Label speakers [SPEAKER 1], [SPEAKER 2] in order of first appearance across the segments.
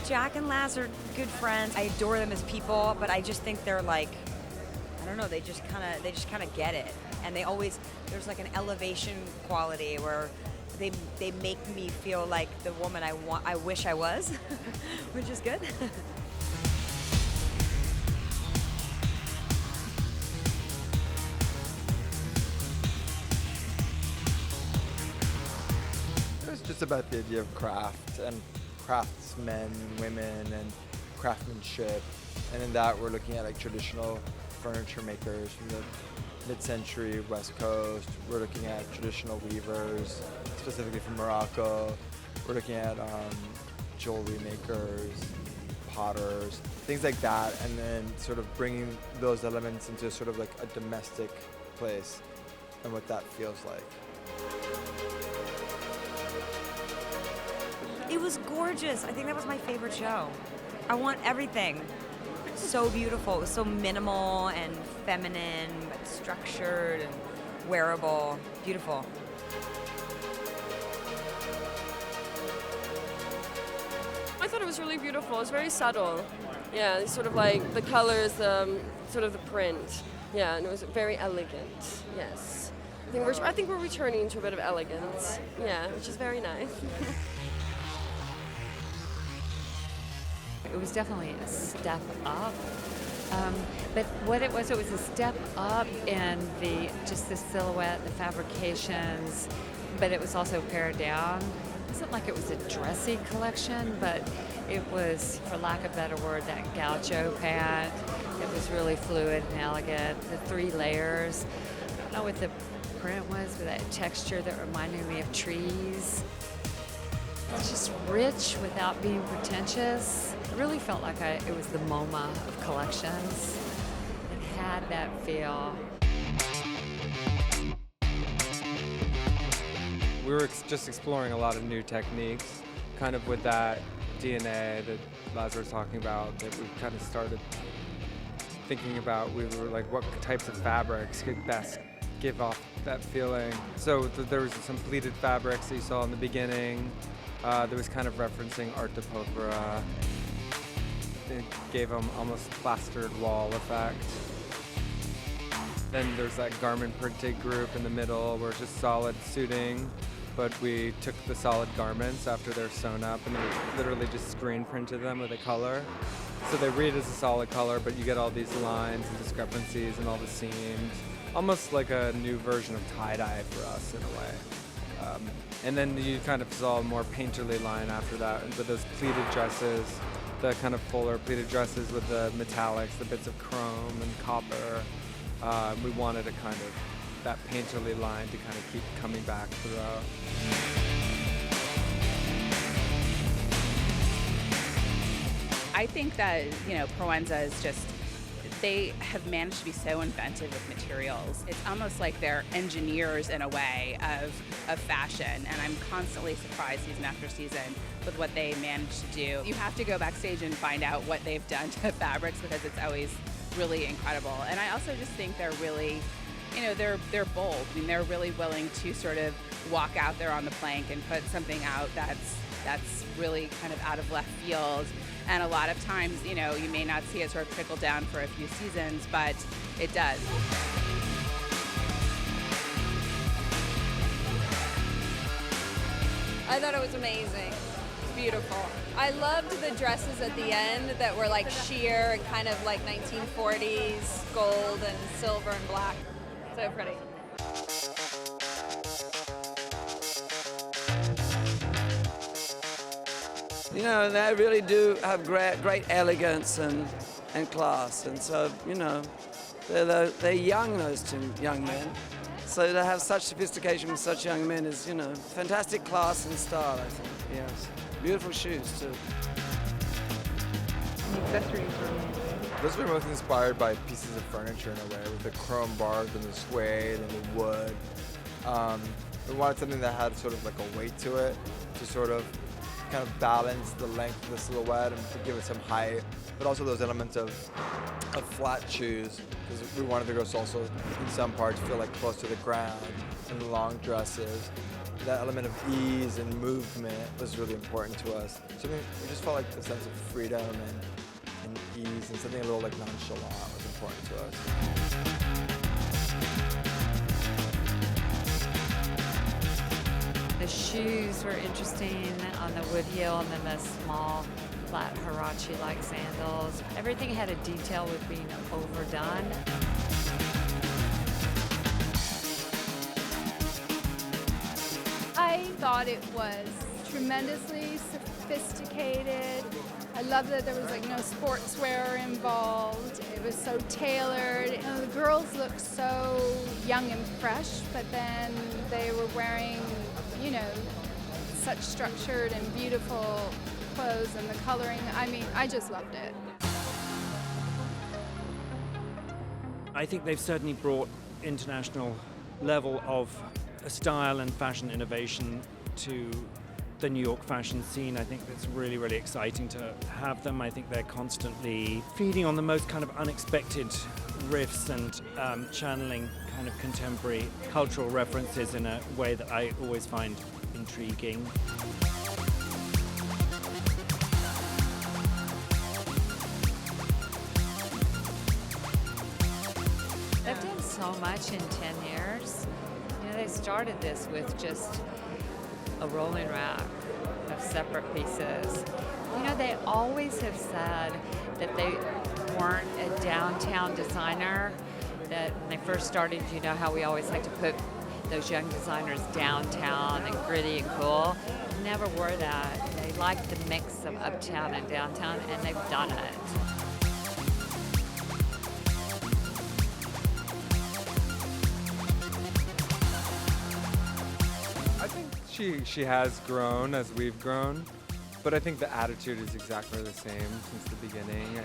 [SPEAKER 1] Jack and Laz are good friends. I adore them as people, but I just think they're like, I don't know, they just kind of get it. And there's like an elevation quality where they make me feel like the woman I wish I was, which is good.
[SPEAKER 2] It was just about the idea of craft and craftsmen, women, and craftsmanship. And in that, we're looking at like traditional furniture makers from the mid-century West Coast. We're looking at traditional weavers, specifically from Morocco. We're looking at jewelry makers, potters, things like that, and then sort of bringing those elements into sort of like a domestic place and what that feels like.
[SPEAKER 1] It was gorgeous. I think that was my favorite show. I want everything. So beautiful. It was so minimal and feminine, but structured and wearable. Beautiful.
[SPEAKER 3] I thought it was really beautiful. It's very subtle. Yeah, it's sort of like the colors, sort of the print. Yeah, and it was very elegant. Yes. I think we're returning to a bit of elegance. Yeah, which is very nice.
[SPEAKER 4] It was definitely a step up. But what it was a step up in the silhouette, the fabrications, but it was also pared down. It wasn't like it was a dressy collection, but it was, for lack of a better word, that gaucho pant. It was really fluid and elegant. The 3 layers. I don't know what the print was, but that texture that reminded me of trees. It's just rich without being pretentious. It really felt like it was the MoMA of collections. It had that feel.
[SPEAKER 5] We were just exploring a lot of new techniques, kind of with that DNA that Lazaro was talking about, that we kind of started thinking about. We were like, what types of fabrics could best give off that feeling? So there was some pleated fabrics that you saw in the beginning. There was kind of referencing Arte Povera. It gave them almost plastered wall effect. Then there's that garment printed group in the middle where it's just solid suiting, but we took the solid garments after they're sewn up and we literally just screen printed them with a color. So they read as a solid color, but you get all these lines and discrepancies and all the seams. Almost like a new version of tie-dye for us in a way. And then you kind of saw a more painterly line after that with those pleated dresses, the kind of fuller pleated dresses with the metallics, the bits of chrome and copper. We wanted a kind of that painterly line to kind of keep coming back throughout.
[SPEAKER 6] I think that, Proenza is just, they have managed to be so inventive with materials. It's almost like they're engineers in a way of fashion, and I'm constantly surprised season after season with what they manage to do. You have to go backstage and find out what they've done to the fabrics because it's always really incredible. And I also just think they're really, they're bold. I mean, they're really willing to sort of walk out there on the plank and put something out that's really kind of out of left field. And a lot of times, you may not see it sort of trickle down for a few seasons, but it does.
[SPEAKER 7] I thought it was amazing. It's beautiful. I loved the dresses at the end that were like sheer and kind of like 1940s gold and silver and black. So pretty.
[SPEAKER 8] They really do have great elegance and class. And so, they're young, those 2 young men. So to have such sophistication with such young men is, fantastic class and style, I think. Yes. Beautiful shoes, too.
[SPEAKER 9] The accessories were amazing.
[SPEAKER 2] Those were most inspired by pieces of furniture in a way, with the chrome bars and the suede and the wood. We wanted something that had sort of like a weight to it, to sort of kind of balance the length of the silhouette and to give it some height, but also those elements of flat shoes, because we wanted the girls to also, in some parts, feel like close to the ground, and the long dresses. that element of ease and movement was really important to us. So we just felt like the sense of freedom and ease and something a little like nonchalant was important to us.
[SPEAKER 4] The shoes were interesting on the wood heel and then the small flat Huarache-like sandals. Everything had a detail with being overdone.
[SPEAKER 10] I thought it was tremendously sophisticated. I love that there was like no sportswear involved. It was so tailored. You know, the girls looked so young and fresh, but then they were wearing, you know, such structured and beautiful clothes and the coloring. I mean, I just loved it.
[SPEAKER 11] I think they've certainly brought international level of style and fashion innovation to the New York fashion scene. I think it's really, really exciting to have them. I think they're constantly feeding on the most kind of unexpected riffs and channeling kind of contemporary cultural references in a way that I always find intriguing.
[SPEAKER 4] They've done so much in 10 years. You know, they started this with just a rolling rack of separate pieces. You know, they always have said that they weren't a downtown designer, that when they first started, you know how we always like to put those young designers downtown and gritty and cool. Never were that. They liked the mix of uptown and downtown, and they've done it.
[SPEAKER 5] I think she has grown as we've grown, but I think the attitude is exactly the same since the beginning.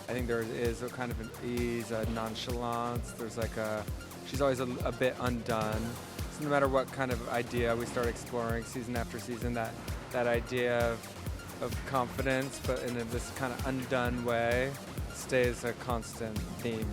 [SPEAKER 5] I think there is a kind of an ease, a nonchalance. There's like she's always a bit undone. So no matter what kind of idea we start exploring season after season, that idea of confidence, but in this kind of undone way, stays a constant theme.